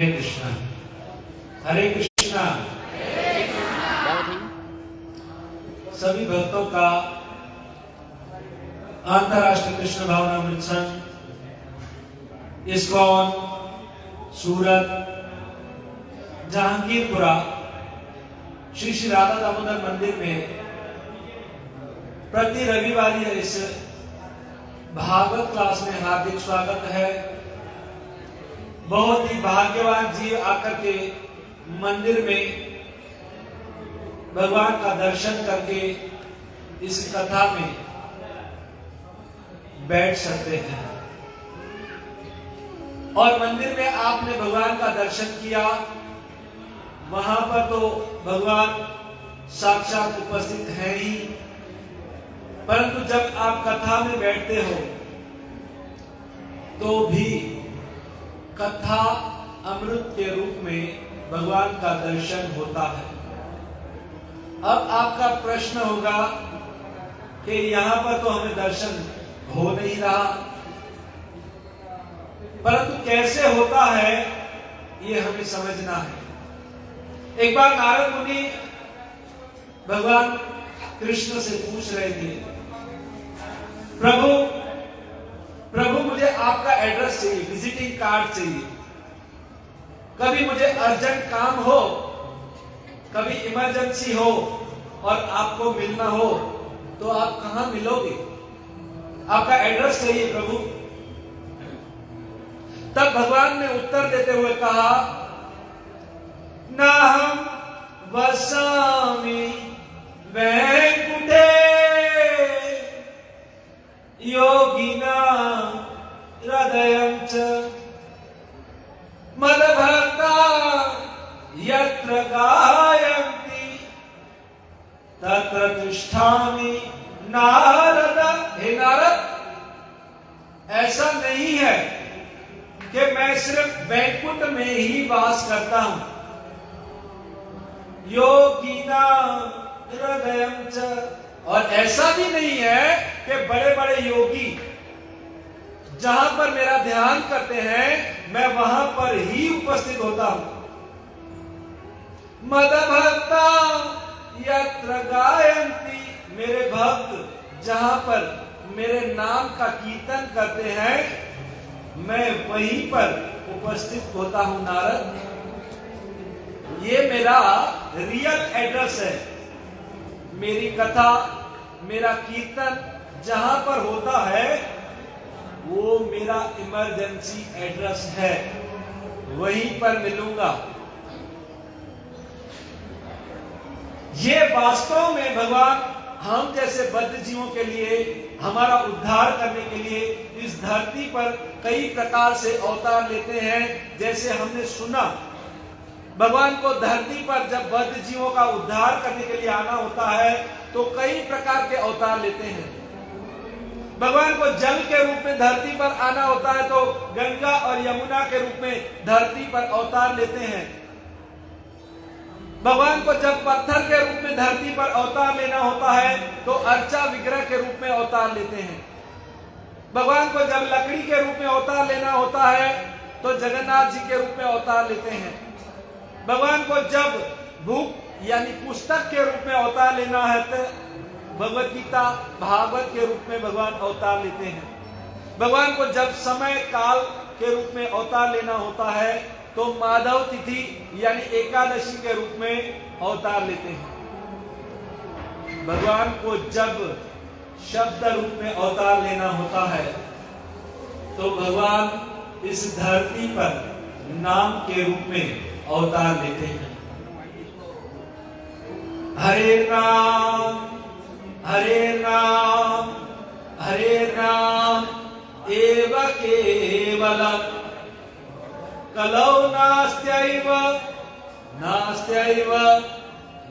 हरे कृष्णा। हरे कृष्णा। सभी भक्तों का अंतर्राष्ट्रीय कृष्ण भावनामृत संघ, इस्कॉन, सूरत, जहांगीरपुरा, श्री श्री राधा दामोदर मंदिर में प्रति रविवार इस भागवत क्लास में हार्दिक स्वागत है। बहुत ही भाग्यवान जी आकर के मंदिर में भगवान का दर्शन करके इस कथा में बैठ सकते हैं। और मंदिर में आपने भगवान का दर्शन किया, वहां पर तो भगवान साक्षात उपस्थित है ही, परंतु जब आप कथा में बैठते हो तो भी कथा अमृत के रूप में भगवान का दर्शन होता है। अब आपका प्रश्न होगा कि यहां पर तो हमें दर्शन हो नहीं रहा, परंतु कैसे होता है ये हमें समझना है। एक बार नारद मुनि भगवान कृष्ण से पूछ रहे थे, प्रभु मुझे आपका एड्रेस चाहिए, विजिटिंग कार्ड चाहिए। कभी मुझे अर्जेंट काम हो, कभी इमरजेंसी हो और आपको मिलना हो तो आप कहां मिलोगे? आपका एड्रेस चाहिए प्रभु। तब भगवान ने उत्तर देते हुए कहा, नाहं वसामि वैकुंठे योगिना हृदयं च मद्भक्ता यत्र गायन्ति तत्र तिष्ठामि नारद। हे नारद, ऐसा नहीं है कि मैं सिर्फ वैकुंठ में ही वास करता हूं। योगिना हृदयं च, और ऐसा भी नहीं है कि बड़े बड़े योगी जहां पर मेरा ध्यान करते हैं मैं वहां पर ही उपस्थित होता हूं। मद्भक्ता यत्र गायन्ति, मेरे भक्त जहां पर मेरे नाम का कीर्तन करते हैं मैं वहीं पर उपस्थित होता हूं। नारद, ये मेरा रियल एड्रेस है। मेरी कथा, मेरा कीर्तन जहां पर होता है वो मेरा इमरजेंसी एड्रेस है, वहीं पर मिलूंगा। ये वास्तव में भगवान हम जैसे बद्ध जीवों के लिए, हमारा उद्धार करने के लिए इस धरती पर कई प्रकार से अवतार लेते हैं। जैसे हमने सुना, भगवान को धरती पर जब बद्ध जीवों का उद्धार करने के लिए आना होता है तो कई प्रकार के अवतार लेते हैं। भगवान को जल के रूप में धरती पर आना होता है तो गंगा और यमुना के रूप में धरती पर अवतार लेते हैं। भगवान को जब पत्थर के रूप में धरती पर अवतार लेना होता है तो अर्चा विग्रह के रूप में अवतार लेते हैं। भगवान को जब लकड़ी के रूप में अवतार लेना होता है तो जगन्नाथ जी के रूप में अवतार लेते हैं। भगवान को जब बुक यानी पुस्तक के रूप में अवतार लेना है तो भगवत गीता, भागवत के रूप में भगवान अवतार लेते हैं। भगवान को जब समय काल के रूप में अवतार लेना होता है तो माधव तिथि यानी एकादशी के रूप में अवतार लेते हैं। भगवान को जब शब्द रूप में अवतार लेना होता है तो भगवान इस धरती पर नाम के रूप में अवतार लेते हैं। हरे राम हरे राम हरे राम एव केवलम् कलौ नास्त्यैव नास्त्यैव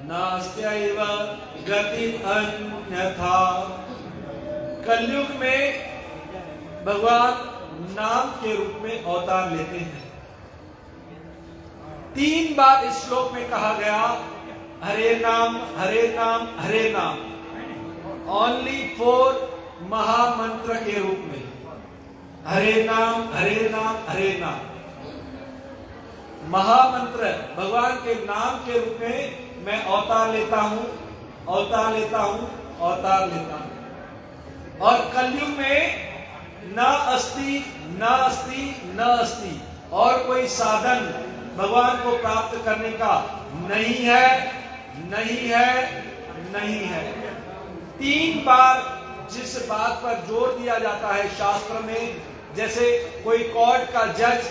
नास्त्यैव गतिः अन्यथा। कलयुग में भगवान नाम के रूप में अवतार लेते हैं। 3 बार इस श्लोक में कहा गया, हरे नाम हरे नाम हरे नाम, ओनली 4 महामंत्र के रूप में। हरे नाम हरे नाम हरे नाम। महामंत्र भगवान के नाम के रूप में मैं अवतार लेता हूं, अवतार लेता हूं, अवतार लेता हूं। और कलयुग में न अस्ति न अस्ति न अस्ति और कोई साधन भगवान को प्राप्त करने का नहीं है, नहीं है, नहीं है। 3 बार जिस बात पर जोर दिया जाता है शास्त्र में, जैसे कोई कोर्ट का जज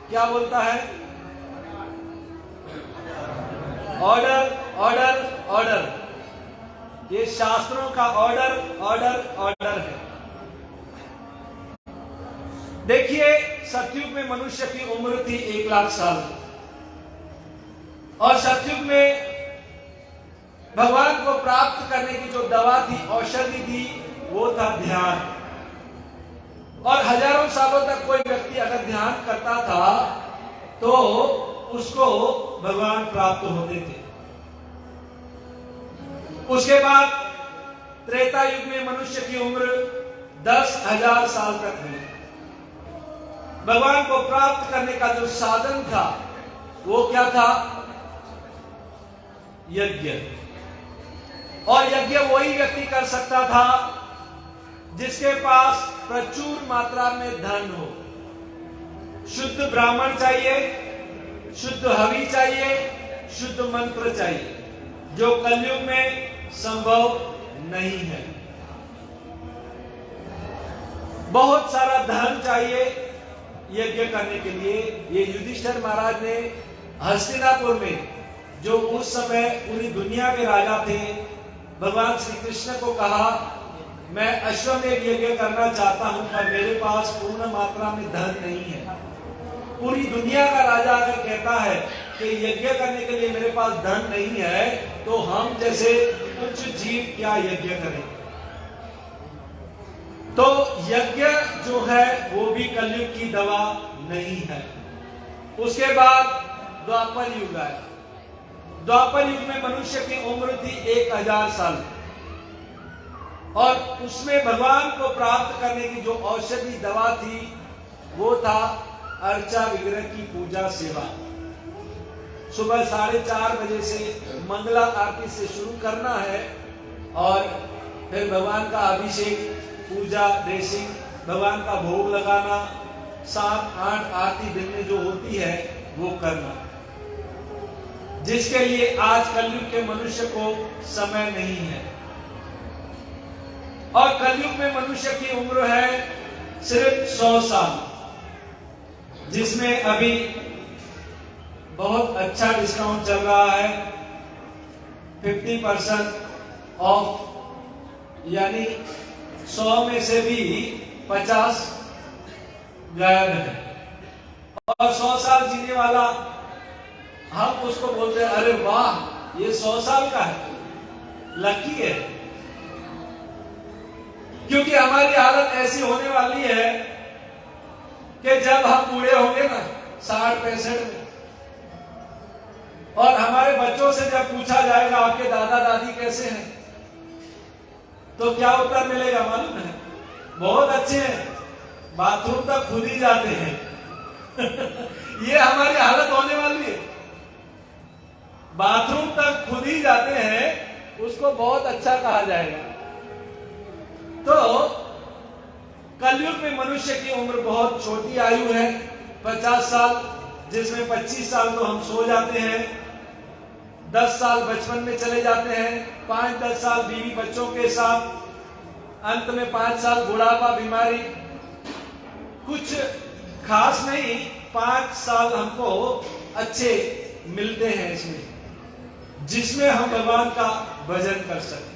क्या बोलता है? Order, order, order. ये शास्त्रों का ऑर्डर, ऑर्डर, ऑर्डर है। देखिए, सतयुग में मनुष्य की उम्र थी 1 लाख साल, और सतयुग में भगवान को प्राप्त करने की जो दवा थी, औषधि थी, वो था ध्यान। और हजारों सालों तक कोई व्यक्ति अगर ध्यान करता था तो उसको भगवान प्राप्त होते थे। उसके बाद त्रेता युग में मनुष्य की उम्र 10,000 साल तक हुई। भगवान को प्राप्त करने का जो साधन था वो क्या था? यज्ञ। और यज्ञ वही व्यक्ति कर सकता था जिसके पास प्रचुर मात्रा में धन हो। शुद्ध ब्राह्मण चाहिए, शुद्ध हवि चाहिए, शुद्ध मंत्र चाहिए, जो कलयुग में संभव नहीं है। बहुत सारा धन चाहिए यज्ञ करने के लिए। ये युधिष्ठिर महाराज ने हस्तिनापुर में, जो उस समय पूरी दुनिया के राजा थे, भगवान श्री कृष्ण को कहा, मैं अश्वमेध यज्ञ करना चाहता हूं, पर मेरे पास पूर्ण मात्रा में धन नहीं है। पूरी दुनिया का राजा अगर कहता है कि यज्ञ करने के लिए मेरे पास धन नहीं है, तो हम जैसे कुछ जीव क्या यज्ञ करें? तो यज्ञ जो है वो भी कलयुग की दवा नहीं है। उसके बाद द्वापर युग आया। द्वापर युग में मनुष्य की उम्र थी 1000 साल, और उसमें भगवान को प्राप्त करने की जो औषधि दवा थी वो था अर्चा विग्रह की पूजा सेवा। सुबह 4:30 बजे से मंगला आरती से शुरू करना है, और फिर भगवान का अभिषेक, पूजा, ड्रेसिंग, भगवान का भोग लगाना, 7-8 आरती दिन में जो होती है वो करना, जिसके लिए आज कलयुग के मनुष्य को समय नहीं है। और कलयुग में मनुष्य की उम्र है सिर्फ 100 साल, जिसमें अभी बहुत अच्छा डिस्काउंट चल रहा है, 50% ऑफ, यानी 100 में से भी 50 गायब है। और 100 साल जीने वाला, हम उसको बोलते हैं अरे वाह ये 100 साल का है, लकी है। क्योंकि हमारी हालत ऐसी होने वाली है कि जब हम बूढ़े होंगे ना 60-65 में, और हमारे बच्चों से जब पूछा जाएगा आपके दादा दादी कैसे हैं, तो क्या उत्तर मिलेगा मालूम है? बहुत अच्छे हैं, बाथरूम तक खुद ही जाते हैं। ये हमारी हालत होने वाली है। बाथरूम तक खुद ही जाते हैं, उसको बहुत अच्छा कहा जाएगा। तो कलयुग में मनुष्य की उम्र बहुत छोटी आयु है, 50 साल, जिसमें 25 साल तो हम सो जाते हैं, 10 साल बचपन में चले जाते हैं, 5-10 साल बीवी बच्चों के साथ, अंत में 5 साल बुढ़ापा, बीमारी। कुछ खास नहीं, 5 साल हमको अच्छे मिलते हैं इसमें, जिसमें हम भगवान का भजन कर सकें।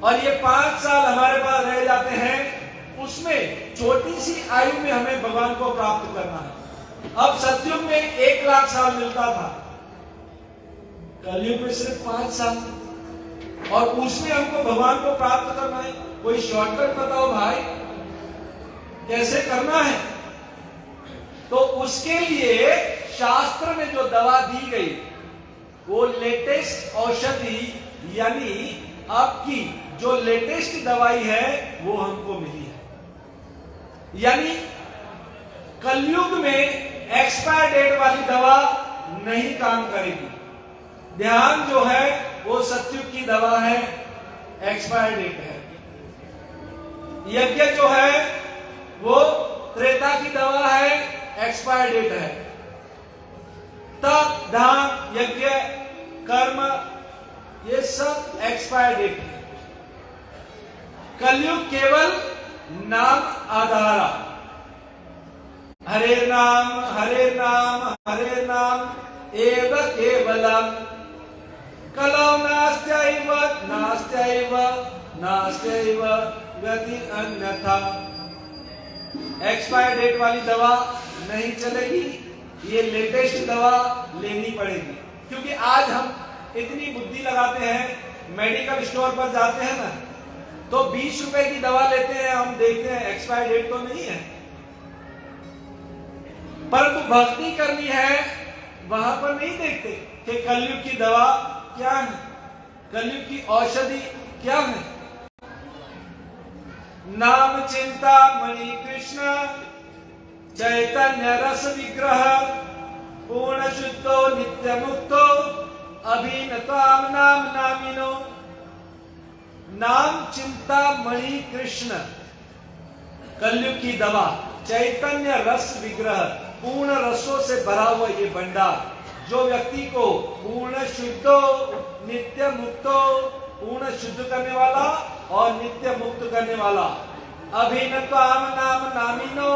और ये 5 साल हमारे पास रह जाते हैं, उसमें छोटी सी आयु में हमें भगवान को प्राप्त करना है। अब सतयुग में 1 लाख साल मिलता था, कलयुग में सिर्फ 5 साल, और उसमें हमको भगवान को प्राप्त करना है। कोई शॉर्टकट बताओ भाई, कैसे करना है? तो उसके लिए शास्त्र में जो दवा दी गई वो लेटेस्ट औषधि, यानी आपकी जो लेटेस्ट दवाई है वो हमको मिली है। यानी कलयुग में एक्सपायर डेट वाली दवा नहीं काम करेगी। ध्यान जो है वो सतयुग की दवा है, एक्सपायर डेट है। यज्ञ जो है वो त्रेता की दवा है, एक्सपायर डेट है। तप, धाम, यज्ञ, कर्म, ये सब एक्सपायर डेट है। कलयुग केवल नाम आधारा, हरे नाम हरे नाम हरे नाम एव केवलम, कलौ नास्त्यैव नास्त्यैव नास्त्यैव गति अन्यथा। एक्सपायर डेट वाली दवा नहीं चलेगी, ये लेटेस्ट दवा लेनी पड़ेगी। क्योंकि आज हम इतनी बुद्धि लगाते हैं, मेडिकल स्टोर पर जाते हैं ना, तो 20 रुपए की दवा लेते हैं, हम देखते हैं एक्सपायर डेट तो नहीं है। परंतु भक्ति करनी है वहां पर नहीं देखते कि कलयुग की दवा क्या है, कलयुग की औषधि क्या है। नाम चिंता मणि कृष्ण चैतन्य रस विग्रह पूर्ण शुद्धो नित्य मुक्तो अभिनताम नाम नामिनो। नाम चिंता मणि कृष्ण कलयुग की दवा, चैतन्य रस विग्रह पूर्ण रसों से भरा हुआ ये भंडार, जो व्यक्ति को पूर्ण शुद्धो नित्य मुक्तो, पूर्ण शुद्ध करने वाला और नित्य मुक्त करने वाला। अभिन्नताम नाम नामिनो,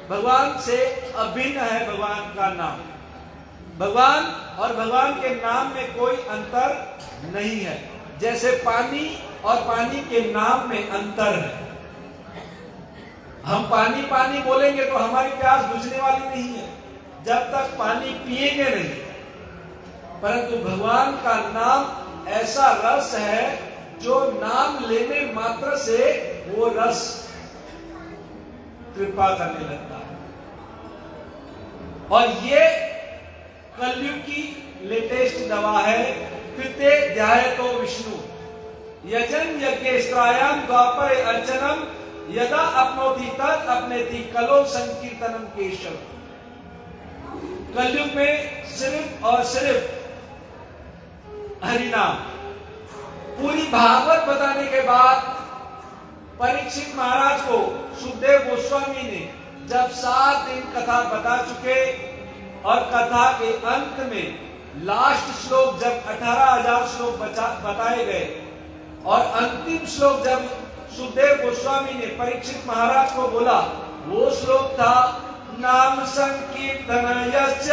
भगवान से अभिन्न है भगवान का नाम। भगवान और भगवान के नाम में कोई अंतर नहीं है। जैसे पानी और पानी के नाम में अंतर है। हम पानी पानी बोलेंगे तो हमारी प्यास बुझने वाली नहीं है जब तक पानी पिएंगे नहीं। परंतु भगवान का नाम ऐसा रस है जो नाम लेने मात्र से वो रस कृपा करने लगता है। और ये कलयुग की लेटेस्ट दवा है। कृते ध्यायतो विष्णु यजन यज्ञेश्त्रायाम द्वापर अर्चनम यदा अपनोति तद अपनेति कलो संकीर्तनम केशव। कलयुग में सिर्फ और सिर्फ हरिनाम। पूरी भागवत बताने के बाद परीक्षित महाराज को सुखदेव गोस्वामी ने जब 7 दिन कथा बता चुके और कथा के अंत में लास्ट श्लोक जब 18,000 श्लोक बताए गए और अंतिम श्लोक जब सुखदेव गोस्वामी ने परीक्षित महाराज को बोला, वो श्लोक था नाम संकीर्तनयश्च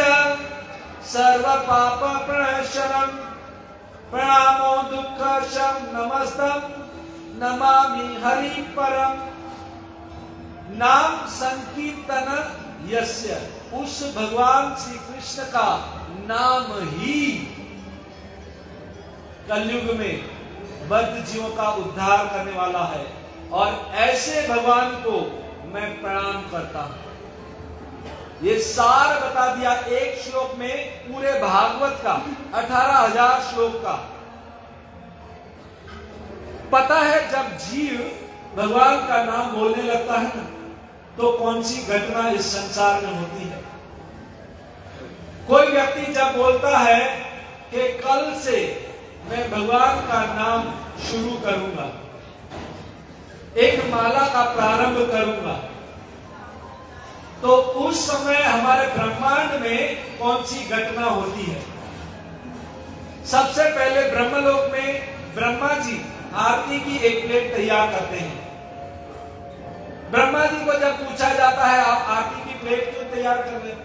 सर्व पाप प्रणशनम प्रणामो दुःखर्षम नमस्तम नमामि हरि परम। नाम संकीर्तन यस्य, उस भगवान श्री कृष्ण का नाम ही कलयुग में बद्ध जीवों का उद्धार करने वाला है। और ऐसे भगवान को मैं प्रणाम करता हूं। ये सार बता दिया एक श्लोक में पूरे भागवत का 18,000 श्लोक का। पता है जब जीव भगवान का नाम बोलने लगता है ना, तो कौन सी घटना इस संसार में होती है। कोई व्यक्ति जब बोलता है कि कल से मैं भगवान का नाम शुरू करूंगा, एक माला का प्रारंभ करूंगा, तो उस समय हमारे ब्रह्मांड में कौन सी घटना होती है। सबसे पहले ब्रह्मलोक में ब्रह्मा जी आरती की एक प्लेट तैयार करते हैं। ब्रह्मा जी को जब पूछा जाता है आप आरती की प्लेट क्यों तैयार कर रहे हैं,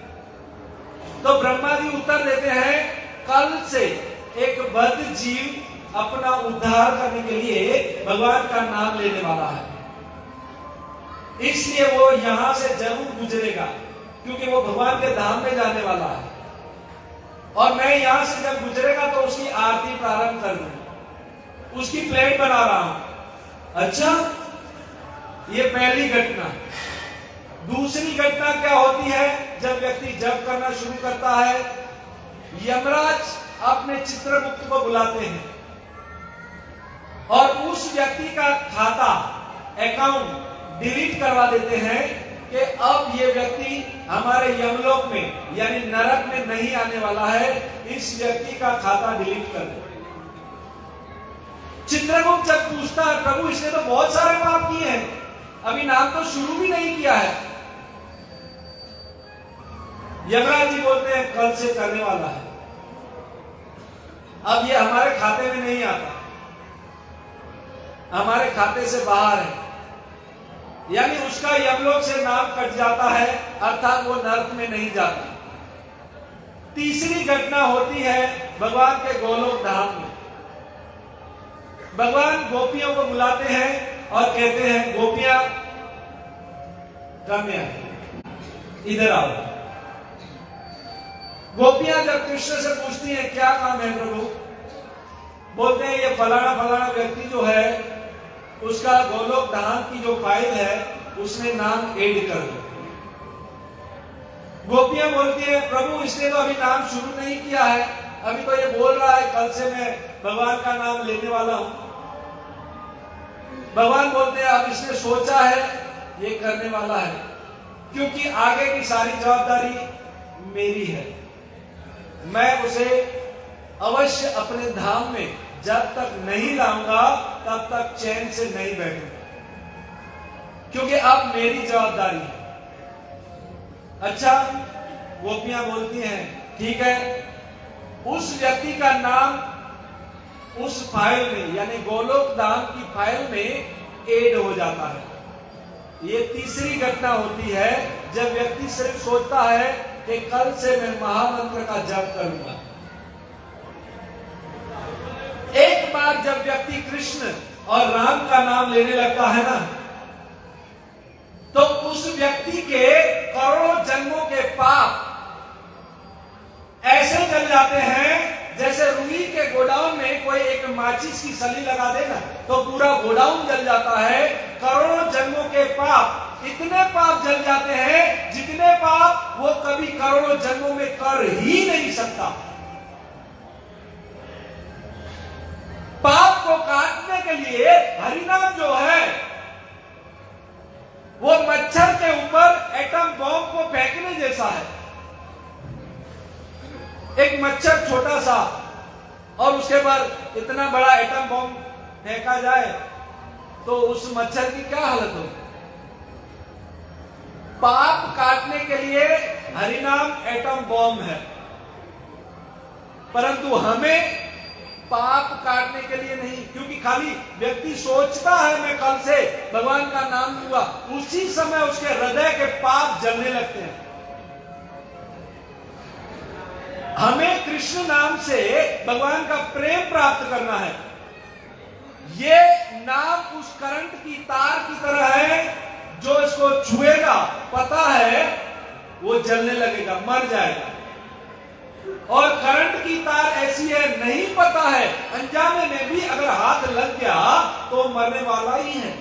तो ब्रह्मा जी उत्तर देते हैं कल से एक बद्ध जीव अपना उद्धार करने के लिए भगवान का नाम लेने वाला है, इसलिए वो यहां से जरूर गुजरेगा, क्योंकि वो भगवान के धाम में जाने वाला है। और मैं यहां से जब गुजरेगा तो उसकी आरती प्रारंभ कर दूंगा, उसकी प्लेट बना रहा हूं। अच्छा, ये पहली घटना। दूसरी घटना क्या होती है, जब व्यक्ति जप करना शुरू करता है, यमराज अपने चित्रगुप्त को बुलाते हैं और उस व्यक्ति का खाता अकाउंट डिलीट करवा देते हैं कि कि अब ये व्यक्ति हमारे यमलोक में यानी नरक में नहीं आने वाला है, इस व्यक्ति का खाता डिलीट कर दो। चित्रगुप्त जब पूछता है प्रभु इसने तो बहुत सारे पाप किए हैं, अभी नाम तो शुरू भी नहीं किया है। यमराज जी बोलते हैं कल से करने वाला है, अब ये हमारे खाते में नहीं आता, हमारे खाते से बाहर है, यानी उसका यमलोक से नाम कट जाता है, अर्थात वो नरक में नहीं जाता। तीसरी घटना होती है भगवान के गोलोक धाम में। भगवान गोपियों को बुलाते हैं और कहते हैं गोपियां कन्या इधर आओ। गोपियां जब कृष्ण से पूछती हैं क्या काम है प्रभु, बोलते हैं ये फलाना फलाना व्यक्ति जो है उसका गोलोक धाम की जो फाइल है उसमें नाम ऐड कर दो। गोपियां बोलती है प्रभु इसने तो अभी नाम शुरू नहीं किया है, अभी तो ये बोल रहा है कल से मैं भगवान का नाम लेने वाला हूं। भगवान बोलते हैं अब इसने सोचा है ये करने वाला है, क्योंकि आगे की सारी जवाबदारी मेरी है, मैं उसे अवश्य अपने धाम में जब तक नहीं लाऊंगा तब तक चैन से नहीं बैठूंगा, क्योंकि अब मेरी जवाबदारी है। अच्छा, गोपियां बोलती हैं ठीक है, उस व्यक्ति का नाम उस फाइल में यानी गोलोक धाम की फाइल में ऐड हो जाता है। ये तीसरी घटना होती है जब व्यक्ति सिर्फ सोचता है कि कल से मैं महामंत्र का जप करूंगा। एक बार जब व्यक्ति कृष्ण और राम का नाम लेने लगता है ना, तो उस व्यक्ति के करोड़ों जन्मों के पाप ऐसे जल जाते हैं जैसे रुई के गोडाउन में कोई एक माचिस की सली लगा देना तो पूरा गोडाउन जल जाता है। करोड़ों जन्मों के पाप, इतने पाप जल जाते हैं जितने पाप वो कभी करोड़ों जन्मों में कर ही नहीं सकता। पाप को काटने के लिए हरिनाम जो है वो मच्छर के ऊपर एटम बॉम्ब को फेंकने जैसा है। एक मच्छर छोटा सा और उसके बाद इतना बड़ा एटम बॉम्ब फेंका जाए तो उस मच्छर की क्या हालत हो। पाप काटने के लिए हरिनाम एटम बॉम्ब है, परंतु हमें पाप काटने के लिए नहीं, क्योंकि खाली व्यक्ति सोचता है मैं कल से भगवान का नाम लूंगा, उसी समय उसके हृदय के पाप जलने लगते हैं। हमें कृष्ण नाम से भगवान का प्रेम प्राप्त करना है। ये नाम उस करंट की तार की तरह है, जो इसको छुएगा पता है वो जलने लगेगा, मर जाएगा। और करंट की तार ऐसी है, नहीं पता है, अनजाने में भी अगर हाथ लग गया तो मरने वाला ही है।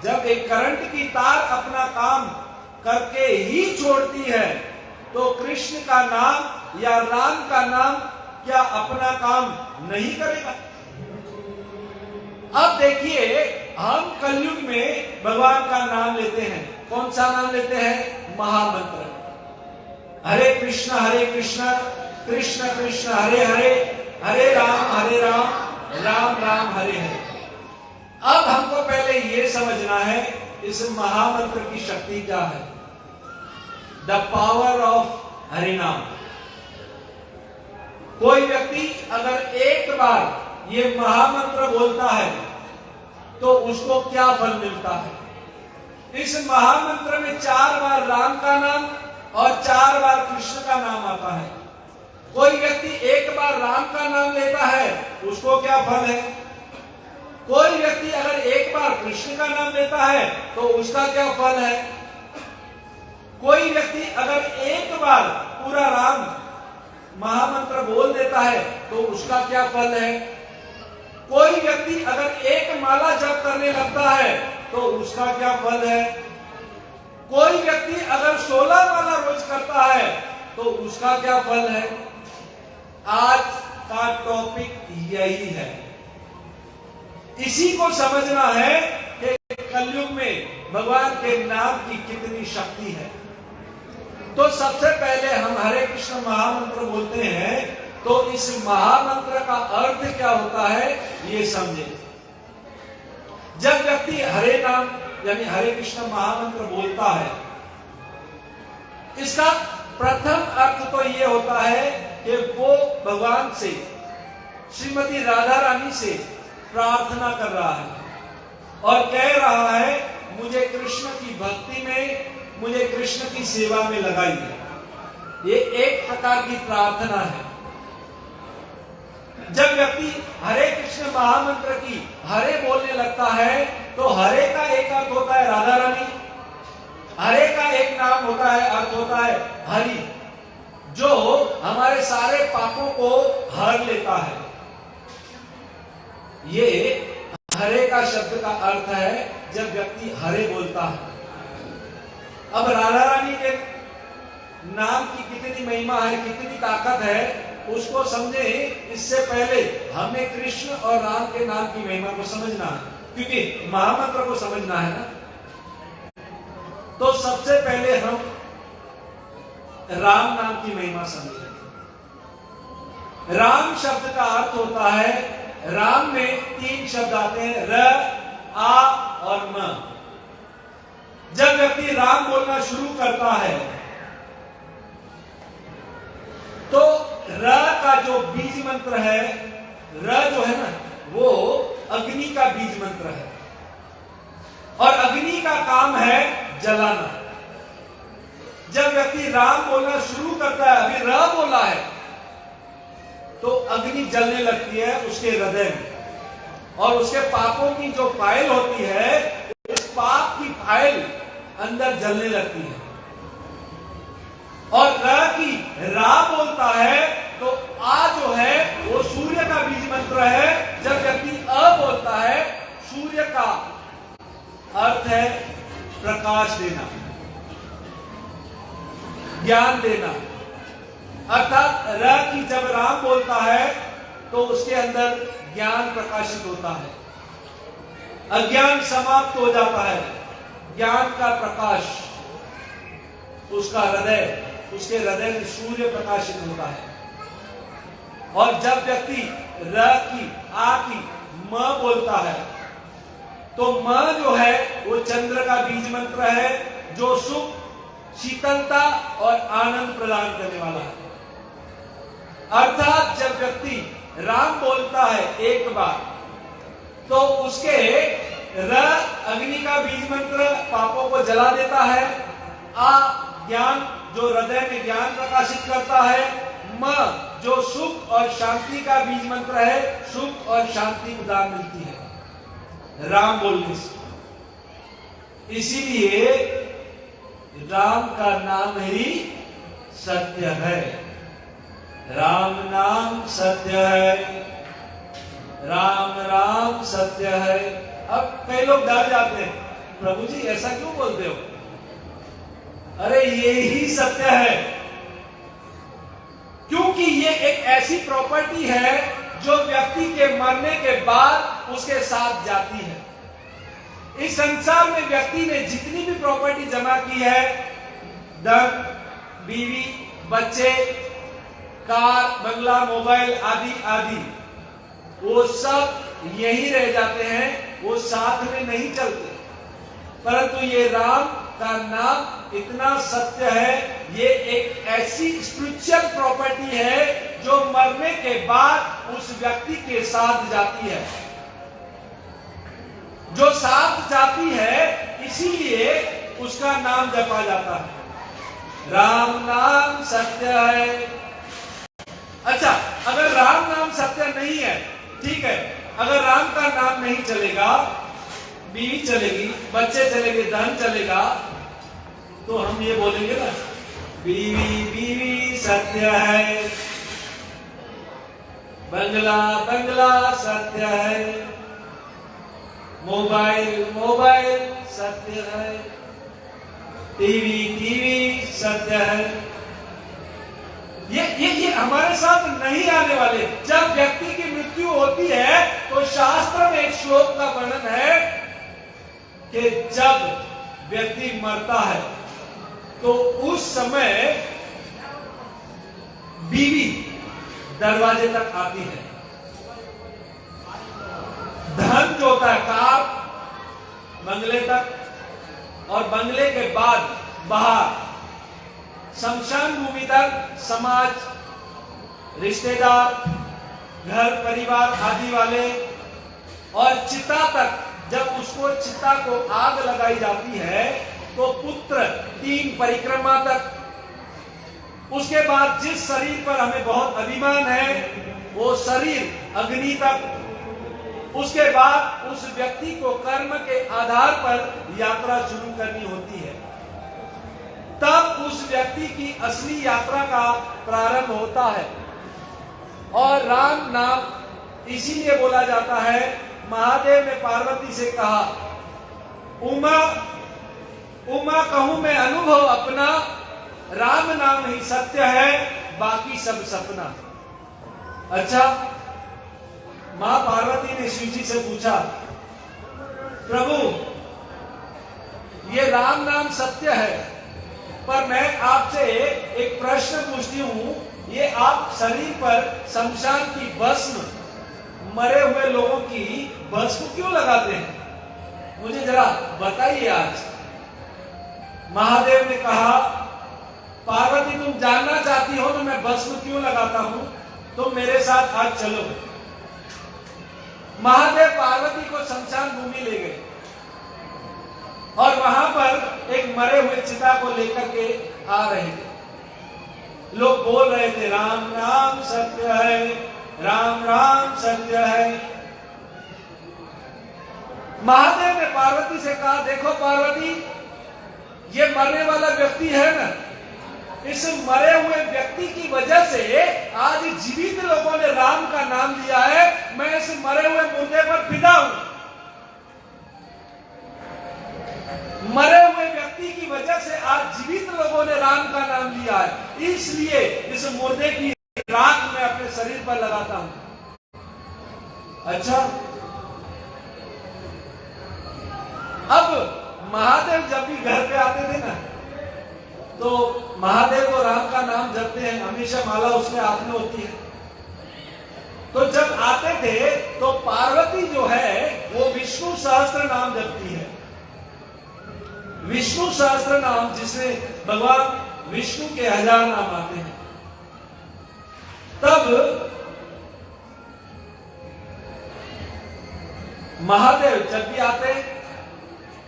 जब एक करंट की तार अपना काम करके ही छोड़ती है तो कृष्ण का नाम या राम का नाम क्या अपना काम नहीं करेगा। अब देखिए, हम कलयुग में भगवान का नाम लेते हैं। कौन सा नाम लेते हैं? महामंत्र। हरे कृष्ण कृष्ण कृष्ण हरे हरे, हरे राम राम राम हरे हरे। अब हमको पहले यह समझना है इस महामंत्र की शक्ति क्या है। द पावर ऑफ हरिनाम। कोई व्यक्ति अगर एक बार ये महामंत्र बोलता है तो उसको क्या फल मिलता है। इस महामंत्र में 4 बार राम का नाम और 4 बार कृष्ण का नाम आता है। कोई व्यक्ति एक बार राम का नाम लेता है उसको क्या फल है। कोई व्यक्ति अगर एक बार कृष्ण का नाम लेता है तो उसका क्या फल है। कोई व्यक्ति अगर एक बार पूरा राम महामंत्र बोल देता है तो उसका क्या फल है। कोई व्यक्ति अगर एक माला जप करने लगता है तो उसका क्या फल है। कोई व्यक्ति अगर 16 माला रोज करता है तो उसका क्या फल है। आज का टॉपिक यही है। इसी को समझना है कि कलयुग में भगवान के नाम की कितनी शक्ति है। तो सबसे पहले हम हरे कृष्ण महामंत्र बोलते हैं, तो इस महामंत्र का अर्थ क्या होता है ये समझे। जब व्यक्ति हरे नाम यानी हरे कृष्ण महामंत्र बोलता है, इसका प्रथम अर्थ तो ये होता है कि वो भगवान से, श्रीमती राधा रानी से प्रार्थना कर रहा है और कह रहा है मुझे कृष्ण की भक्ति में, मुझे कृष्ण की सेवा में लगाइए। ये एक प्रकार की प्रार्थना है। जब व्यक्ति हरे कृष्ण महामंत्र की हरे बोलने लगता है, तो हरे का एक अर्थ होता है राधा रानी, हरे का एक नाम होता है, अर्थ होता है हरि, जो हमारे सारे पापों को हर लेता है। ये हरे का शब्द का अर्थ है जब व्यक्ति हरे बोलता है। अब राधा रानी के नाम की कितनी महिमा है, कितनी ताकत है, उसको समझे इससे पहले हमें कृष्ण और राम के नाम की महिमा को समझना है, क्योंकि महामंत्र को समझना है ना। तो सबसे पहले हम राम नाम की महिमा समझेंगे। राम शब्द का अर्थ होता है, राम में 3 शब्द आते हैं, र, आ और म। जब व्यक्ति राम बोलना शुरू करता है, तो र का जो बीज मंत्र है, र जो है ना, वो अग्नि का बीज मंत्र है और अग्नि का काम है जलाना। जब व्यक्ति राम बोलना शुरू करता है, अभी र बोला है, तो अग्नि जलने लगती है उसके हृदय में और उसके पापों की जो फाइल होती है, इस पाप की फाइल अंदर जलने लगती है। और र की रा बोलता है, तो आ जो है वो सूर्य का बीज मंत्र है। जब व्यक्ति अ बोलता है, सूर्य का अर्थ है प्रकाश देना, ज्ञान देना। अर्थात र की जब राम बोलता है, तो उसके अंदर ज्ञान प्रकाशित होता है, अज्ञान समाप्त हो जाता है, ज्ञान का प्रकाश उसका हृदय, उसके हृदय में सूर्य प्रकाशित होता है। और जब व्यक्ति र की, आ की, म बोलता है, तो म जो है वो चंद्र का बीज मंत्र है, जो सुख, शीतलता और आनंद प्रदान करने वाला है। अर्थात जब व्यक्ति राम बोलता है एक बार, तो उसके र अग्नि का बीज मंत्र पापों को जला देता है, आ ज्ञान जो हृदय में ज्ञान प्रकाशित करता है, म जो सुख और शांति का बीज मंत्र है, सुख और शांति प्रदान मिलती है राम बोलने से। इसीलिए राम का नाम ही सत्य है। राम नाम सत्य है, राम राम सत्य है। अब कई लोग डर जाते हैं, प्रभु जी ऐसा क्यों बोलते हो? अरे ये ही सत्य है, क्योंकि ये एक ऐसी प्रॉपर्टी है जो व्यक्ति के मरने के बाद उसके साथ जाती है। इस संसार में व्यक्ति ने जितनी भी प्रॉपर्टी जमा की है, धन, बीवी, बच्चे, कार, बंगला, मोबाइल आदि आदि, वो सब यही रह जाते हैं, वो साथ में नहीं चलते। परंतु ये राम का नाम इतना सत्य है, ये एक ऐसी स्पिरिचुअल प्रॉपर्टी है जो मरने के बाद उस व्यक्ति के साथ जाती है, जो साथ जाती है, इसीलिए उसका नाम जपा जाता है। राम नाम सत्य है। अच्छा, अगर राम नाम सत्य नहीं है, ठीक है, अगर राम का नाम नहीं चलेगा, बीवी चलेगी, बच्चे चलेंगे, धन चलेगा, तो हम ये बोलेंगे ना, बीवी बीवी सत्य है, बंगला बंगला सत्य है, मोबाइल मोबाइल सत्य है, टीवी टीवी सत्य है। ये हमारे साथ नहीं आने वाले। जब व्यक्ति की मृत्यु होती है, तो शास्त्र में एक श्लोक का वर्णन है कि जब व्यक्ति मरता है तो उस समय बीवी दरवाजे तक आती है। धन जो होता है कार बंगले तक, और बंगले के बाद बाहर शमशान भूमि तक समाज, रिश्तेदार, घर परिवार आदि वाले, और चिता तक जब उसको चिता को आग लगाई जाती है तो पुत्र 3 परिक्रमा तक। उसके बाद जिस शरीर पर हमें बहुत अभिमान है वो शरीर अग्नि तक। उसके बाद उस व्यक्ति को कर्म के आधार पर यात्रा शुरू करनी होती है, तब उस व्यक्ति की असली यात्रा का प्रारंभ होता है। और राम नाम इसीलिए बोला जाता है, महादेव ने पार्वती से कहा, उमा उमा कहूं मैं अनुभव अपना, राम नाम ही सत्य है बाकी सब सपना। अच्छा, मां पार्वती ने शिव जी से पूछा, प्रभु ये राम नाम सत्य है, पर मैं आपसे एक प्रश्न पूछती हूं, ये आप शरीर पर शमशान की भस्म, मरे हुए लोगों की भस्म क्यों लगाते हैं? मुझे जरा बताइए आज। महादेव ने कहा, पार्वती तुम जानना चाहती हो तो मैं भस्म क्यों लगाता हूं, तुम मेरे साथ आज चलो। महादेव पार्वती को शमशान भूमि ले गए और वहां पर एक मरे हुए चिता को लेकर के आ रहे थे। लोग बोल रहे थे, राम नाम सत्य है, राम राम सत्य है। महादेव ने पार्वती से कहा, देखो पार्वती, ये मरने वाला व्यक्ति है ना, इस मरे हुए व्यक्ति की वजह से आज जीवित लोगों ने राम का नाम लिया है। मैं इस मरे हुए मुर्दे पर फिदा हूं। मरे हुए व्यक्ति की वजह से आज जीवित लोगों ने राम का नाम लिया है, इसलिए इस मुर्दे की राख मैं अपने शरीर पर लगाता हूं। अच्छा, अब महादेव जब भी घर पे आते थे ना, तो महादेव को राम का नाम जपते हैं, हमेशा माला उसमें हाथ में होती है। तो जब आते थे तो पार्वती जो है वो विष्णु सहस्त्र नाम जपती है। विष्णु सहस्त्र नाम, जिसमें भगवान विष्णु के 1000 नाम आते हैं। तब महादेव जब भी आते,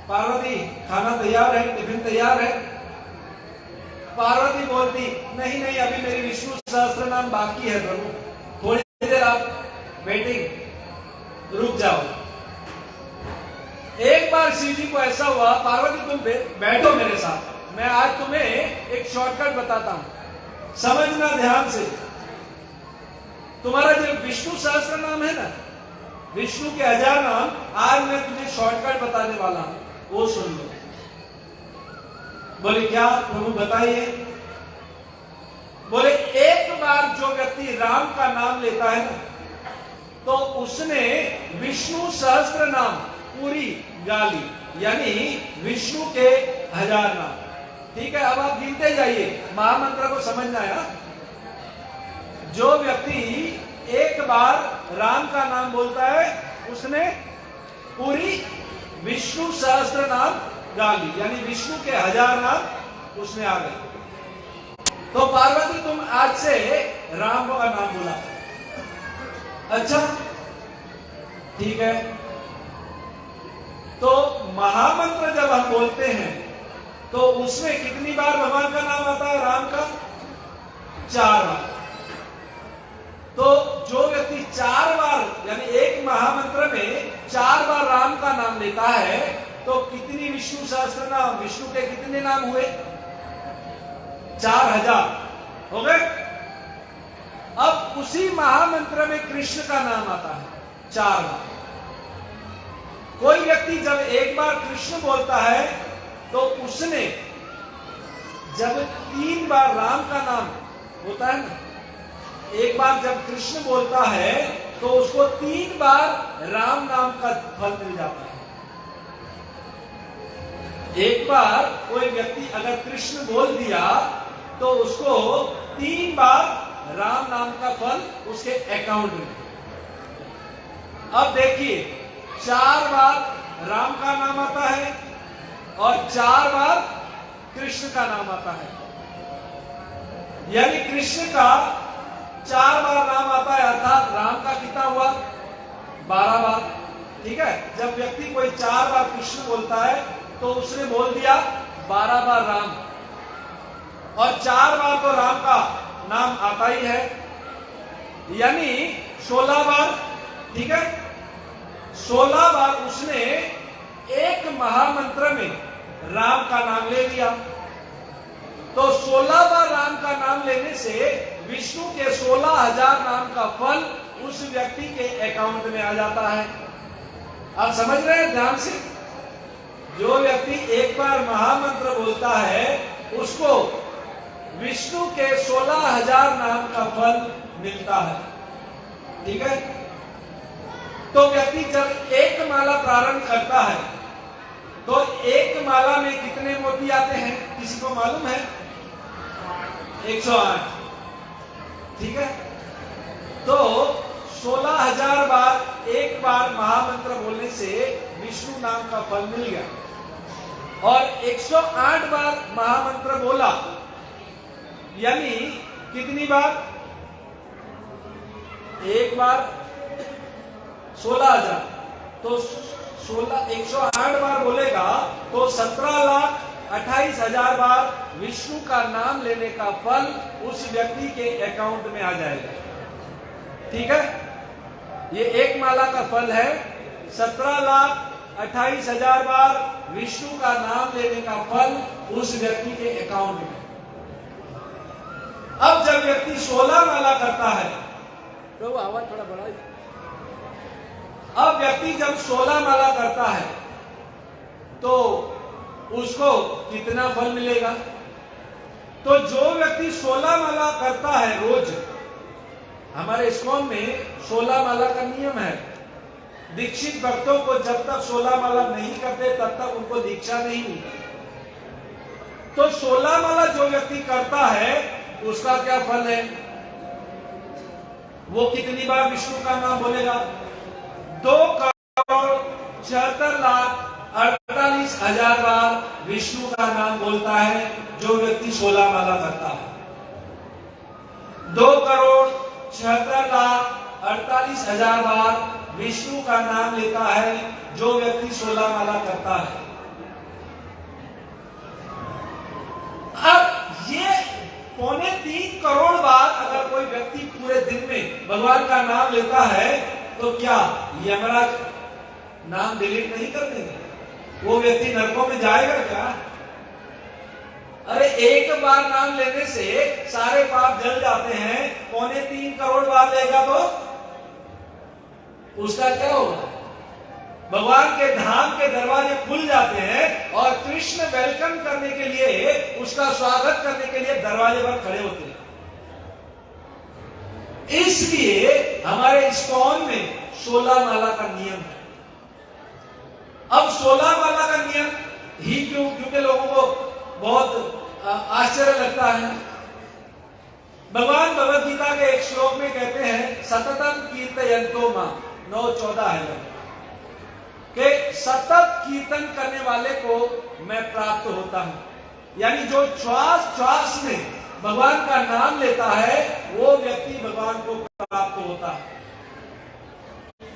पार्वती खाना तैयार है, टिफिन तैयार है। पार्वती बोलती, नहीं नहीं अभी मेरी विष्णु सहस्त्र नाम बाकी है प्रभु, थोड़ी देर आप वेटिंग, रुक जाओ। एक बार शिव जी को ऐसा हुआ, पार्वती तुम बैठो मेरे साथ, मैं आज तुम्हें एक शॉर्टकट बताता हूं, समझना ध्यान से। तुम्हारा जो विष्णु सहस्त्र नाम है ना, विष्णु के 1000 नाम, आज मैं तुझे शॉर्टकट बताने वाला हूं, वो सुन लो। बोले क्या प्रभु बताइए। बोले एक बार जो व्यक्ति राम का नाम लेता है ना, तो उसने विष्णु सहस्त्र नाम पूरी गा ली, यानी विष्णु के 1000 नाम। ठीक है, अब आप गिनते जाइए, महामंत्र को समझना है ना। जो व्यक्ति एक बार राम का नाम बोलता है, उसने पूरी विष्णु सहस्त्र नाम गा ली, यानी विष्णु के 1000 नाम उसमें आ गए। तो पार्वती तुम आज से राम का नाम बोला। अच्छा ठीक है, तो महामंत्र जब हम बोलते हैं तो उसमें कितनी बार भगवान का नाम आता है? राम का 4 बार। तो जो व्यक्ति 4 बार, यानी एक महामंत्र में 4 बार राम का नाम लेता है, तो कितनी विष्णु सहस्त्र नाम, विष्णु के कितने नाम हुए? 4000 हो गए। अब उसी महामंत्र में कृष्ण का नाम आता है 4 बार। कोई व्यक्ति जब एक बार कृष्ण बोलता है तो उसने जब 3 बार राम का नाम होता है ना, एक बार जब कृष्ण बोलता है तो उसको 3 बार राम नाम का फल मिल जाता है। एक बार कोई व्यक्ति अगर कृष्ण बोल दिया तो उसको 3 बार राम नाम का फल उसके अकाउंट में। अब देखिए 4 बार राम का नाम आता है और 4 बार कृष्ण का नाम आता है, यानी कृष्ण का 4 बार नाम आता है, अर्थात राम का कितना हुआ 12 बार। ठीक है, जब व्यक्ति कोई 4 बार कृष्ण बोलता है तो उसने बोल दिया 12 बार राम, और 4 बार तो राम का नाम आता ही है, यानी 16 बार। ठीक है, 16 बार उसने एक महामंत्र में राम का नाम ले लिया। तो 16 बार राम का नाम लेने से विष्णु के 16,000 नाम का फल उस व्यक्ति के अकाउंट में आ जाता है। आप समझ रहे हैं ध्यान से? जो व्यक्ति एक बार महामंत्र बोलता है उसको विष्णु के 16,000 नाम का फल मिलता है। ठीक है, तो व्यक्ति जब एक माला प्रारंभ करता है तो एक माला में कितने मोती आते हैं, किसी को मालूम है? 108। ठीक है, तो 16,000 बार एक बार महामंत्र बोलने से विष्णु नाम का फल मिल गया, और 108 बार महामंत्र बोला यानी कितनी बार? एक बार 16,000, तो 108 बार बोलेगा तो 17,28,000 बार विष्णु का नाम लेने का फल उस व्यक्ति के अकाउंट में आ जाएगा। ठीक है, ये एक माला का फल है, 17,28,000 बार विष्णु का नाम लेने का फल उस व्यक्ति के अकाउंट में। अब जब व्यक्ति 16 माला करता है, तो आवाज थोड़ा बढ़ाइए। अब व्यक्ति जब 16 माला करता है तो उसको कितना फल मिलेगा? तो जो व्यक्ति 16 माला करता है रोज, हमारे इस्कॉन में 16 माला का नियम है, दीक्षित भक्तों को जब तक 16 माला नहीं करते तब तक उनको दीक्षा नहीं मिलती। तो 16 माला जो व्यक्ति करता है उसका क्या फल है? वो कितनी बार विष्णु का नाम बोलेगा? 2,76,48,000 बार विष्णु का नाम बोलता है जो व्यक्ति 16 माला करता है। 2,76,48,000 बार विष्णु का नाम लेता है जो व्यक्ति 16 माला करता है। अब ये 2.25 करोड़ बार अगर कोई व्यक्ति पूरे दिन में भगवान का नाम लेता है तो क्या यमराज नाम डिलीट नहीं कर देंगे? वो व्यक्ति नरकों में जाएगा क्या? अरे एक बार नाम लेने से सारे पाप जल जाते हैं, 2.25 करोड़ बार लेगा तो उसका क्या होगा? भगवान के धाम के दरवाजे खुल जाते हैं और कृष्ण वेलकम करने के लिए, उसका स्वागत करने के लिए दरवाजे पर खड़े होते हैं। इसलिए हमारे इस्कॉन में 16 माला का नियम है। अब 16 माला का नियम ही क्यों? क्योंकि लोगों को बहुत आश्चर्य लगता है। भगवान भगवद गीता के एक श्लोक में कहते हैं, सततम कीर्तयन्तो मां, 9:14 है कि सतत कीर्तन करने वाले को मैं प्राप्त होता हूं। यानी जो श्वास श्वास में भगवान का नाम लेता है वो व्यक्ति भगवान को प्राप्त होता है।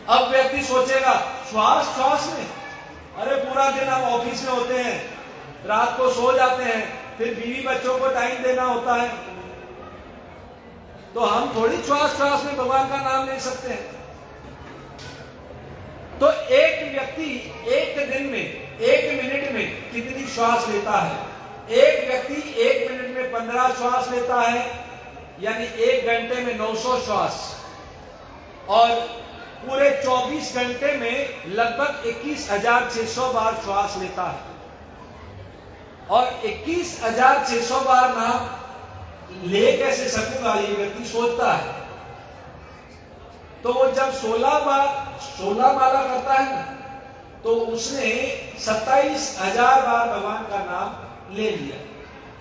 अब व्यक्ति सोचेगा श्वास श्वास में, अरे पूरा दिन हम ऑफिस में होते हैं, रात को सो जाते हैं, फिर बीवी बच्चों को टाइम देना होता है, तो हम थोड़ी श्वास श्वास में भगवान का नाम ले सकते हैं। तो एक व्यक्ति एक दिन में 1 मिनट में कितनी श्वास लेता है? एक व्यक्ति 1 मिनट में 15 श्वास लेता है, यानी 1 घंटे में 900 श्वास, और पूरे 24 घंटे में लगभग 21,600 बार श्वास लेता है। और 21,600 बार नाम ले कैसे सकूंगा ये व्यक्ति सोचता है। तो वो जब 16 माला करता है ना, तो उसने 27,000 बार भगवान का नाम ले लिया,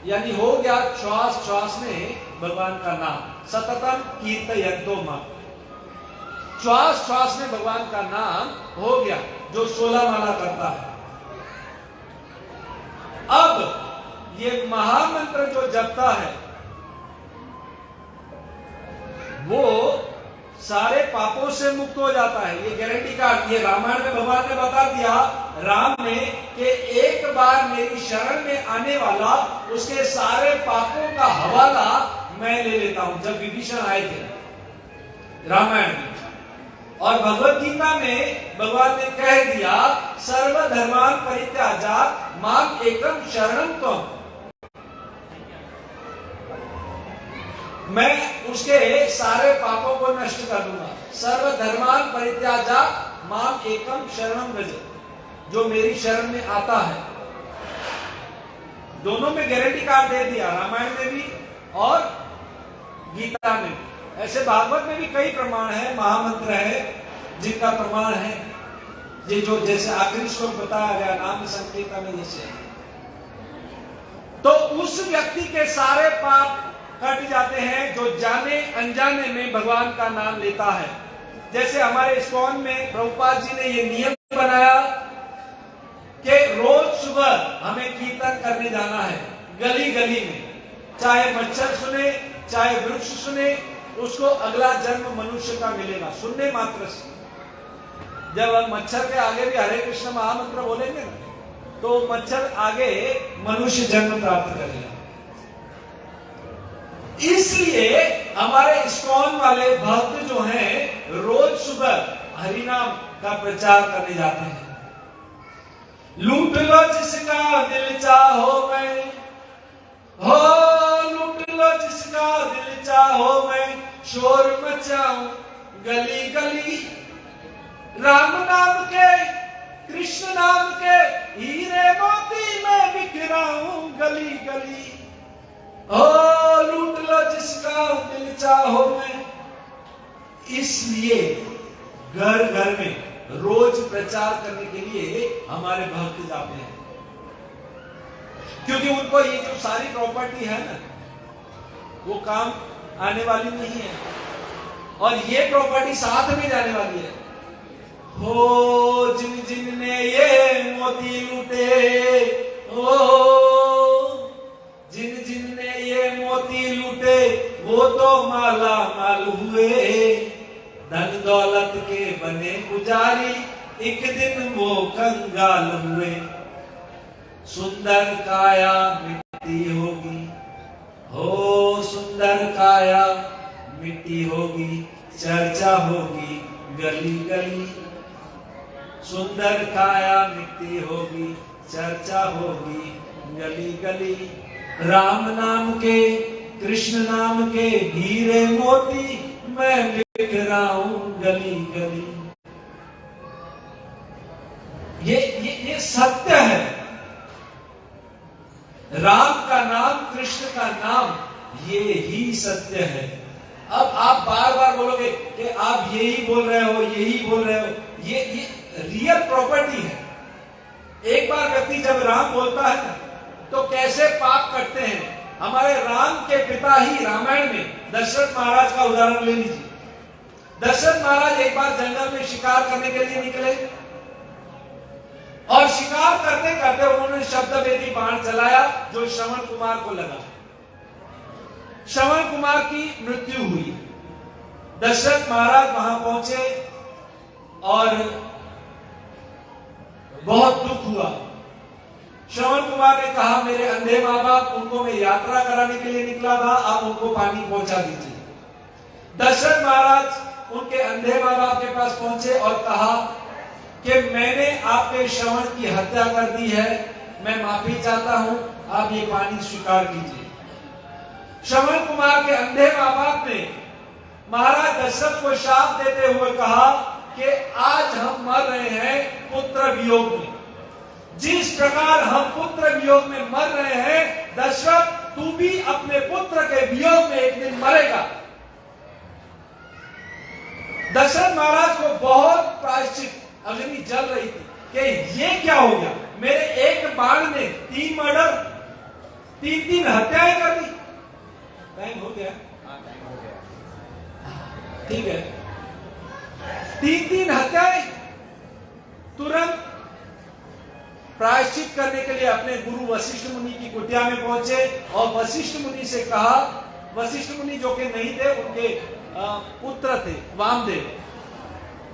यानी हो गया श्वास श्वास में भगवान का नाम। सततम कीर्तयन्तो मां, श्वास श्वास में भगवान का नाम हो गया, जो 16 माला करता है। अब ये महामंत्र जो जपता है वो सारे पापों से मुक्त हो जाता है। ये गारंटी कार्ड, ये रामायण में भगवान ने बता दिया राम ने कि एक बार मेरी शरण में आने वाला उसके सारे पापों का हवाला मैं ले लेता हूं। जब विभीषण आए थे रामायण में, और भगवत गीता में भगवान ने कह दिया सर्वधर्मान परित्याज्य माम एकम शरणम त्वम, मैं उसके सारे पापों को नष्ट कर दूंगा। सर्वधर्मान परित्याज्य माम एकम शरणम व्रज, जो मेरी शरण में आता है। दोनों में गारंटी कार्ड दे दिया, रामायण में भी और गीता में भी। ऐसे भागवत में भी कई प्रमाण है, महामंत्र है जिनका प्रमाण है। ये जो जैसे आखिरी श्लोक बताया गया नाम संकीर्तन में, जैसे तो उस व्यक्ति के सारे पाप कट जाते हैं जो जाने अनजाने में भगवान का नाम लेता है। जैसे हमारे इस्कॉन में प्रभुपाद जी ने ये नियम बनाया कि रोज सुबह हमें कीर्तन करने जाना है गली गली में, चाहे मच्छर सुने चाहे वृक्ष सुने, उसको अगला जन्म मनुष्य का मिलेगा सुनने मात्र से। जब हम मच्छर के आगे भी हरे कृष्ण महामंत्र बोलेंगे ना, तो मच्छर आगे मनुष्य जन्म प्राप्त करेगा। इसलिए हमारे इस्कॉन वाले भक्त जो हैं रोज सुबह हरिनाम का प्रचार करने जाते हैं। लूट लो जिसका दिल चाहो मैं, हो लूट लो जिसका दिल चाहो मैं, शोर मचाऊं गली गली, राम नाम के कृष्ण नाम के हीरे मोती मैं बिखराऊं गली गली। ओ लूट लो जिसका दिल चाहो मैं। इसलिए घर घर में रोज प्रचार करने के लिए हमारे भक्त जाते हैं, क्योंकि उनको ये जो सारी प्रॉपर्टी है ना वो काम आने वाली नहीं है, और ये प्रॉपर्टी साथ में जाने वाली है। हो जिन जिन ने ये मोती लूटे, ओ जिन जिन ने ये मोती लूटे वो तो माला माल हुए, धन दौलत के बने पुजारी एक दिन वो कंगाल हुए। सुंदर काया मिट्टी होगी, हो सुंदर काया मिट्टी होगी, चर्चा होगी गली गली। सुंदर काया मिट्टी होगी, चर्चा होगी गली गली। राम नाम के कृष्ण नाम के हीरे मोती मैं बिखराऊं गली गली। ये सत्य है। राम का नाम कृष्ण का नाम ये ही सत्य है। अब आप बार बार बोलोगे कि आप यही बोल रहे हो यही बोल रहे हो, ये रियल प्रॉपर्टी है। एक बार व्यक्ति जब राम बोलता है ना तो कैसे पाप कटते हैं। हमारे राम के पिता ही रामायण में दशरथ महाराज का उदाहरण ले लीजिए। दशरथ महाराज एक बार जंगल में शिकार करने के लिए निकले, और शिकार करते करते उन्होंने शब्दवेदी बाण चलाया जो श्रवण कुमार को लगा। श्रवण कुमार की मृत्यु हुई। दशरथ महाराज वहां पहुंचे और बहुत दुख हुआ। श्रवण कुमार ने कहा मेरे अंधे माँ बाप, उनको मैं यात्रा कराने के लिए निकला था, आप उनको पानी पहुंचा दीजिए। दशरथ महाराज उनके अंधे माँ बाप के पास पहुंचे और कहा कि मैंने आपके श्रवण की हत्या कर दी है, मैं माफी चाहता हूं, आप ये पानी स्वीकार कीजिए। श्रवण कुमार के अंधे माँ बाप ने महाराज दशरथ को शाप देते हुए कहा कि आज हम मर रहे हैं पुत्र वियोग में। जिस प्रकार हम पुत्र वियोग में मर रहे हैं, दशरथ तू भी अपने पुत्र के वियोग में एक दिन मरेगा। दशरथ महाराज को बहुत प्रायश्चित, अग्नि जल रही थी, कि ये क्या हो गया, मेरे एक बाण ने 3 मर्डर, 3 हत्याएं कर दी। टाइम हो गया, ठीक है। 3 हत्याएं। तुरंत प्रायश्चित करने के लिए अपने गुरु वशिष्ठ मुनि की कुटिया में पहुंचे और वशिष्ठ मुनि से कहा, वशिष्ठ मुनि जो कि नहीं थे, उनके पुत्र थे वामदेव,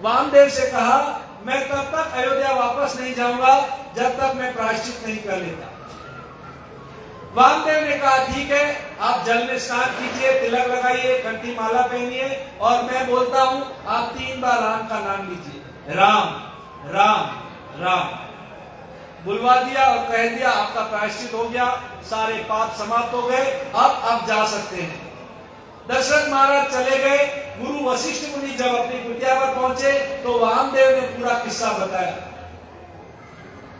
वामदेव से कहा मैं तब तक अयोध्या वापस नहीं जाऊंगा जब तक मैं प्रायश्चित नहीं कर लेता। वामदेव ने कहा ठीक है, आप जल में स्नान कीजिए, तिलक लगाइए, कंठी माला पहनिए और मैं बोलता हूं आप 3 बार राम का नाम लीजिए। राम राम राम बुलवा दिया और कह दिया आपका प्रायश्चित हो गया, सारे पाप समाप्त हो गए, अब आप जा सकते हैं। दशरथ महाराज चले गए। गुरु वशिष्ठ मुनि जब अपनी कुटिया पर पहुंचे तो वामदेव ने पूरा किस्सा बताया।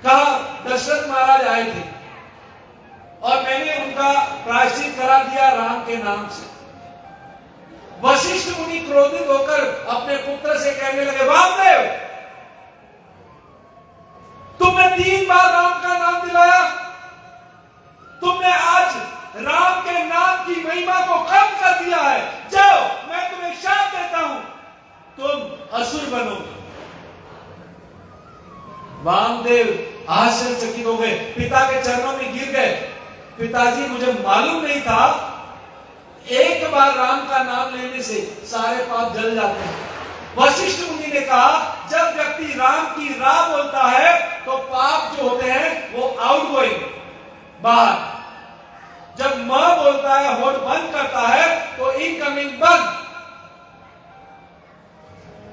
कहा दशरथ महाराज आए थे और मैंने उनका प्रायश्चित करा दिया राम के नाम से। वशिष्ठ मुनि क्रोधित होकर अपने पुत्र से कहने लगे, वामदेव तुमने 3 बार राम का नाम दिलाया, तुमने आज राम के नाम की महिमा को कम कर दिया है, जाओ मैं तुम्हें शाप देता हूं, तुम असुर बनोगे। वामदेव आश्चर्यचकित हो गए, पिता के चरणों में गिर गए। पिताजी मुझे मालूम नहीं था, एक बार राम का नाम लेने से सारे पाप जल जाते हैं। वशिष्ठ मुनि ने कहा जब व्यक्ति राम की राह बोलता है तो पाप जो होते हैं वो आउटगोइंग, बाहर, जब म बोलता है, होठ बंद करता है तो इनकमिंग बंद।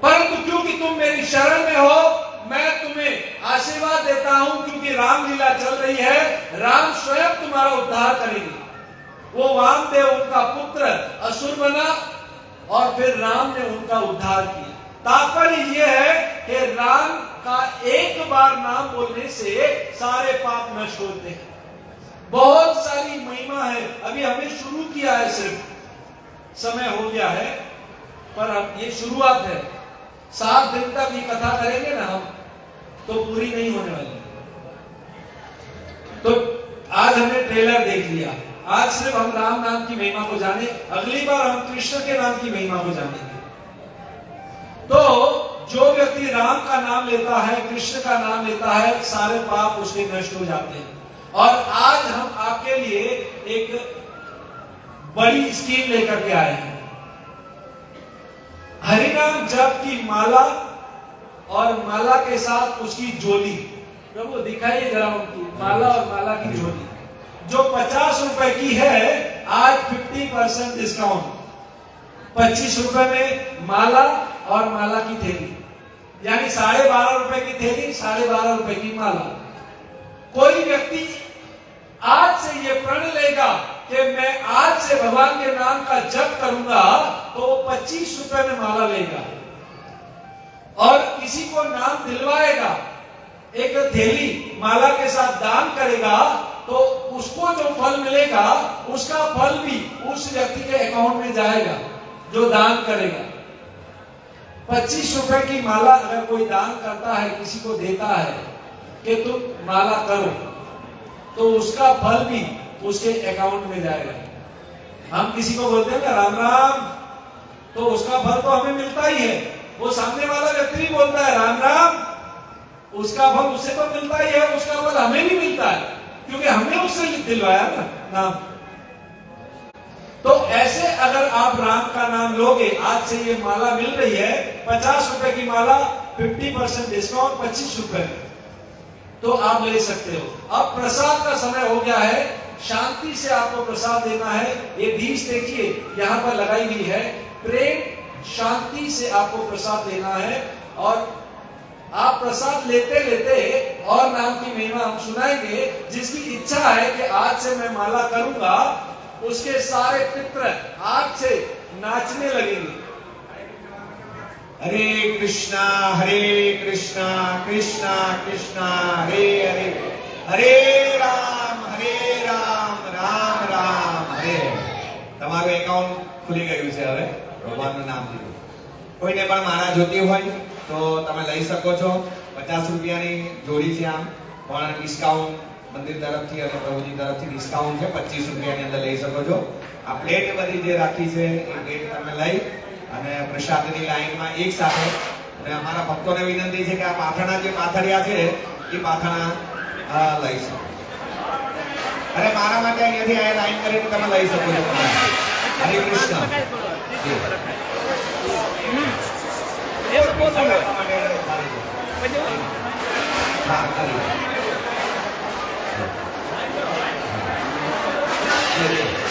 परंतु क्योंकि तुम मेरी शरण में हो, मैं तुम्हें आशीर्वाद देता हूं, क्योंकि रामलीला चल रही है, राम स्वयं तुम्हारा उद्धार करेंगे। वो वामदेव उनका पुत्र असुर बना और फिर राम ने उनका उद्धार किया। तात्पर्य यह है कि राम का एक बार नाम बोलने से सारे पाप नष्ट होते हैं। बहुत सारी महिमा है, अभी हमने शुरू किया है, सिर्फ समय हो गया है, पर अब ये शुरुआत है। 7 दिन तक ये कथा करेंगे ना हम, तो पूरी नहीं होने वाली। तो आज हमने ट्रेलर देख लिया, आज सिर्फ हम राम नाम की महिमा को जाने, अगली बार हम कृष्ण के नाम की महिमा को जानेंगे। तो जो व्यक्ति राम का नाम लेता है, कृष्ण का नाम लेता है, सारे पाप उसके नष्ट हो जाते हैं। और आज हम आपके लिए एक बड़ी स्कीम लेकर के आए हैं। हरिनाम जप की माला और माला के साथ उसकी झोली, प्रभु दिखाइए जरा उनकी माला और माला की झोली, जो 50 रुपए की है, आज 50% डिस्काउंट। 25 रुपए में माला और माला की थैली, यानी 12.5 रुपए की थैली, 12.5 रुपए की माला। कोई व्यक्ति आज से ये प्रण लेगा कि मैं आज से भगवान के नाम का जप करूंगा, तो 25 रुपए में माला लेगा। और किसी को नाम दिलवाएगा, एक थैली माला के साथ दान करेगा, तो उसको जो फल मिलेगा उसका फल भी उस व्यक्ति के अकाउंट में जाएगा जो दान करेगा। 25 रुपए की माला अगर कोई दान करता है, किसी को देता है कि तुम माला करो, तो उसका फल भी उसके अकाउंट में जाएगा। हम किसी को बोलते हैं ना राम राम, तो उसका फल तो हमें मिलता ही है। वो सामने वाला व्यक्ति भी बोलता है राम राम, उसका फल उसे तो मिलता ही है, उसका फल हमें भी मिलता है, क्योंकि हमने उससे दिलवाया ना नाम। तो ऐसे अगर आप राम का नाम लोगे, आज से ये माला मिल रही है 50 रुपए की माला, 50% डिस्काउंट, 25 रुपए, तो आप ले सकते हो। अब प्रसाद का समय हो गया है, शांति से आपको प्रसाद देना है। ये दीश देखिए यहाँ पर लगाई हुई है, प्रेम शांति से आपको प्रसाद देना है। और आप प्रसाद लेते लेते और नाम की महिमा हम सुनाएंगे। जिसकी इच्छा है कि आज से मैं माला करूंगा, उसके सारे पितर आज से नाचने लगेंगे। हरे कृष्णा कृष्णा कृष्णा हरे हरे, हरे राम राम राम हरे। તમારું એકાઉન્ટ ખુલી ગયું છે હવે ભગવાનનું નામ લીધું। કોઈને પણ માળા જોતી હોય તો તમે લઈ શકો છો। ₹50 જોડી છે આમ પણ ડિસ્કાઉન્ટ મંદિર તરફથી અને પ્રભુજી તરફથી ડિસ્કાઉન્ટ છે ₹25 ની અંદર લઈ શકો છો આ પ્લેટ બધી જે રાખી છે એ પ્લેટ તમે લઈ અને પ્રસાદની લાઈનમાં એક સાથે અને અમારા ભક્તોને વિનંતી છે કે આ પાથરણા જે પાથર્યા છે એ પાથરણા લઈ શકો અરે મારા માટે અહીંયાથી આ લાઈન કરીને તમે લઈ શકો છો હરે કૃષ્ણ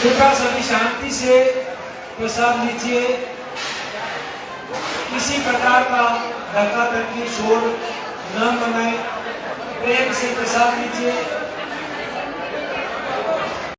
कृपया सभी शांति से प्रसाद लीजिए किसी प्रकार का धक्का धक्की शोर न मनाए प्रेम से प्रसाद लीजिए